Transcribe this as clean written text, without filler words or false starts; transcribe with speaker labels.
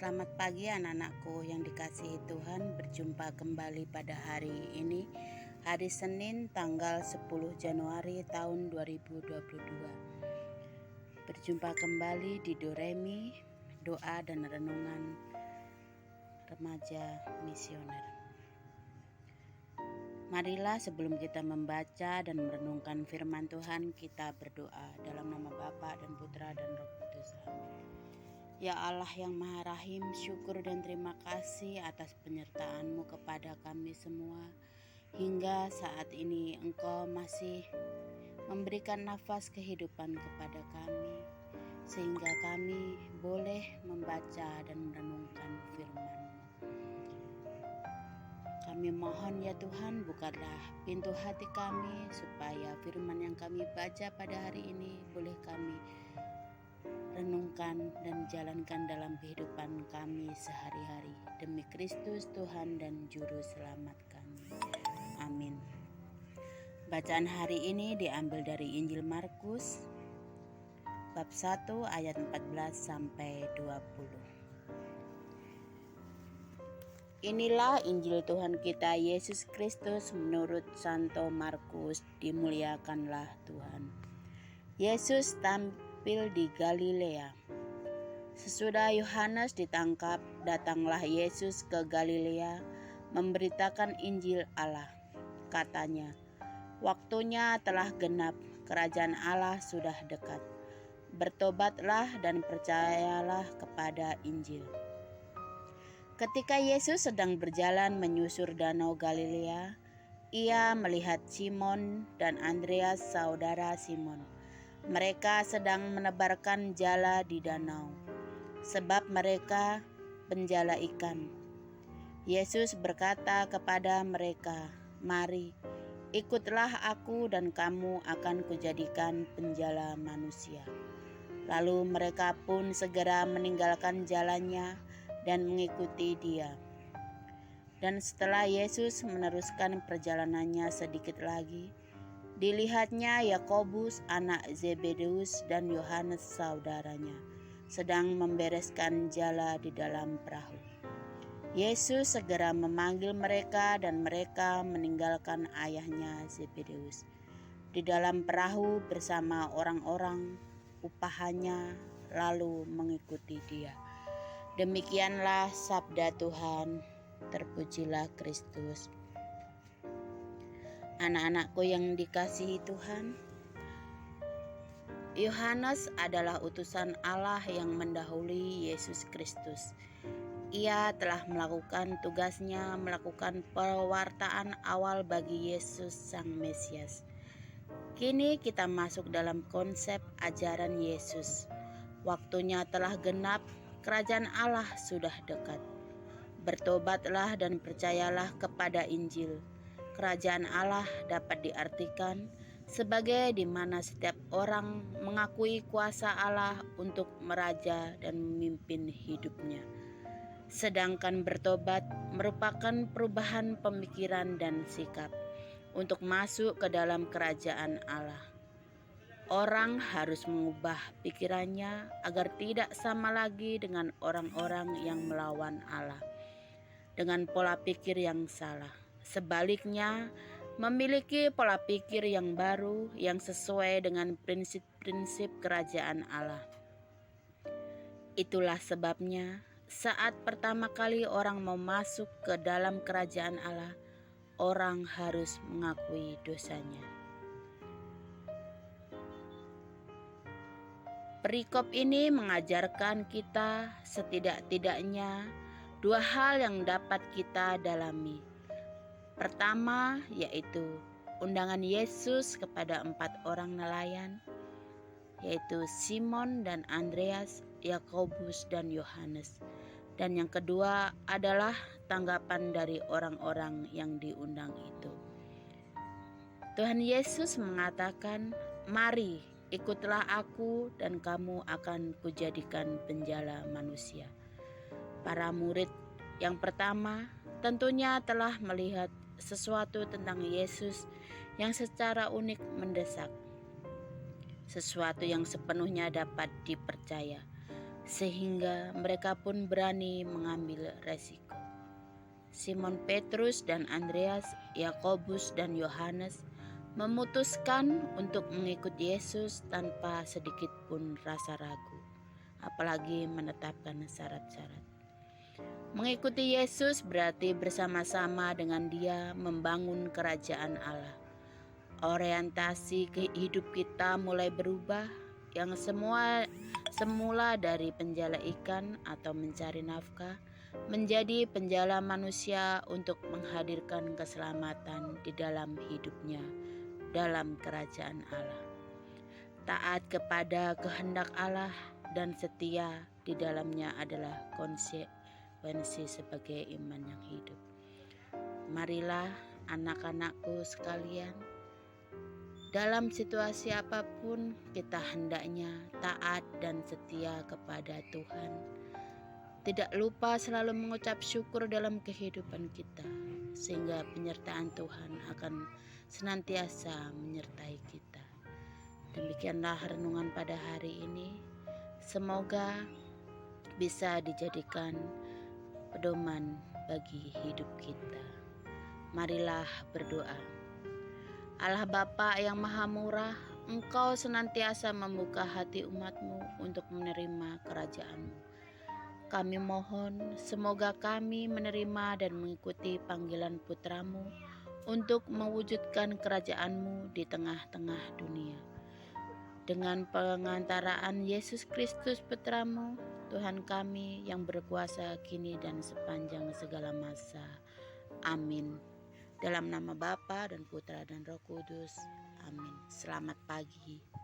Speaker 1: Selamat pagi anak-anakku yang dikasihi Tuhan. Berjumpa kembali pada hari ini, hari Senin tanggal 10 Januari tahun 2022. Berjumpa kembali di Doremi, doa dan renungan remaja misioner. Marilah sebelum kita membaca dan merenungkan firman Tuhan, kita berdoa dalam nama Bapa dan Putra dan Roh Kudus. Amin. Ya Allah yang Maha Rahim, syukur dan terima kasih atas penyertaan-Mu kepada kami semua. Hingga saat ini Engkau masih memberikan nafas kehidupan kepada kami, sehingga kami boleh membaca dan merenungkan firman-Mu. Kami mohon ya Tuhan, bukalah pintu hati kami supaya firman yang kami baca pada hari ini boleh kami renungkan dan jalankan dalam kehidupan kami sehari-hari. Demi Kristus Tuhan dan Juru Selamat kami. Amin. Bacaan hari ini diambil dari Injil Markus bab 1 ayat 14 sampai 20. Inilah Injil Tuhan kita Yesus Kristus menurut Santo Markus. Dimuliakanlah Tuhan. Yesus tampil di Galilea. Sesudah Yohanes ditangkap, datanglah Yesus ke Galilea memberitakan Injil Allah. Katanya, "Waktunya telah genap, kerajaan Allah sudah dekat. Bertobatlah dan percayalah kepada Injil." Ketika Yesus sedang berjalan menyusur danau Galilea, ia melihat Simon dan Andreas, saudara Simon. Mereka sedang menebarkan jala di danau, sebab mereka penjala ikan. Yesus berkata kepada mereka, "Mari, ikutlah aku dan kamu akan kujadikan penjala manusia." Lalu mereka pun segera meninggalkan jalannya dan mengikuti Dia. Dan setelah Yesus meneruskan perjalanannya sedikit lagi, dilihatnya Yakobus anak Zebedeus dan Yohanes saudaranya sedang membereskan jala di dalam perahu. Yesus segera memanggil mereka dan mereka meninggalkan ayahnya Zebedeus di dalam perahu bersama orang-orang upahannya lalu mengikuti Dia. Demikianlah sabda Tuhan. Terpujilah Kristus. Anak-anakku yang dikasihi Tuhan, Yohanes adalah utusan Allah yang mendahului Yesus Kristus. Ia telah melakukan tugasnya, melakukan pewartaan awal bagi Yesus Sang Mesias. Kini kita masuk dalam konsep ajaran Yesus. Waktunya telah genap, kerajaan Allah sudah dekat. Bertobatlah dan percayalah kepada Injil. Kerajaan Allah dapat diartikan sebagai di mana setiap orang mengakui kuasa Allah untuk meraja dan memimpin hidupnya. Sedangkan bertobat merupakan perubahan pemikiran dan sikap untuk masuk ke dalam kerajaan Allah. Orang harus mengubah pikirannya agar tidak sama lagi dengan orang-orang yang melawan Allah, dengan pola pikir yang salah. Sebaliknya, memiliki pola pikir yang baru yang sesuai dengan prinsip-prinsip kerajaan Allah. Itulah sebabnya saat pertama kali orang mau masuk ke dalam kerajaan Allah, orang harus mengakui dosanya. Perikop ini mengajarkan kita setidak-tidaknya dua hal yang dapat kita dalami. Pertama, yaitu undangan Yesus kepada 4 orang nelayan, yaitu Simon dan Andreas, Yakobus dan Yohanes. Dan yang kedua adalah tanggapan dari orang-orang yang diundang itu. Tuhan Yesus mengatakan, "Mari, ikutlah aku dan kamu akan kujadikan penjala manusia." Para murid yang pertama tentunya telah melihat sesuatu tentang Yesus yang secara unik mendesak, sesuatu yang sepenuhnya dapat dipercaya. sehingga mereka pun berani mengambil resiko. Simon Petrus dan Andreas, Yakobus dan Yohanes memutuskan untuk mengikut Yesus tanpa sedikit pun rasa ragu, apalagi menetapkan syarat-syarat. Mengikuti Yesus berarti bersama-sama dengan Dia membangun kerajaan Allah. Orientasi hidup kita mulai berubah, yang semula dari penjala ikan atau mencari nafkah menjadi penjala manusia untuk menghadirkan keselamatan di dalam hidupnya dalam kerajaan Allah. Taat kepada kehendak Allah dan setia di dalamnya adalah konsekuensi sebagai iman yang hidup. Marilah anak-anakku sekalian, dalam situasi apapun kita hendaknya taat dan setia kepada Tuhan. Tidak lupa selalu mengucap syukur dalam kehidupan kita, sehingga penyertaan Tuhan akan senantiasa menyertai kita. Demikianlah renungan pada hari ini. Semoga bisa dijadikan pedoman bagi hidup kita. Marilah berdoa. Allah Bapa yang Maha Murah, Engkau senantiasa membuka hati umat-Mu untuk menerima kerajaan-Mu. Kami mohon semoga kami menerima dan mengikuti panggilan putra-Mu untuk mewujudkan kerajaan-Mu di tengah-tengah dunia. Dengan pengantaraan Yesus Kristus putra-Mu, Tuhan kami yang berkuasa kini dan sepanjang segala masa. Amin. Dalam nama Bapa dan Putra dan Roh Kudus. Amin. Selamat pagi.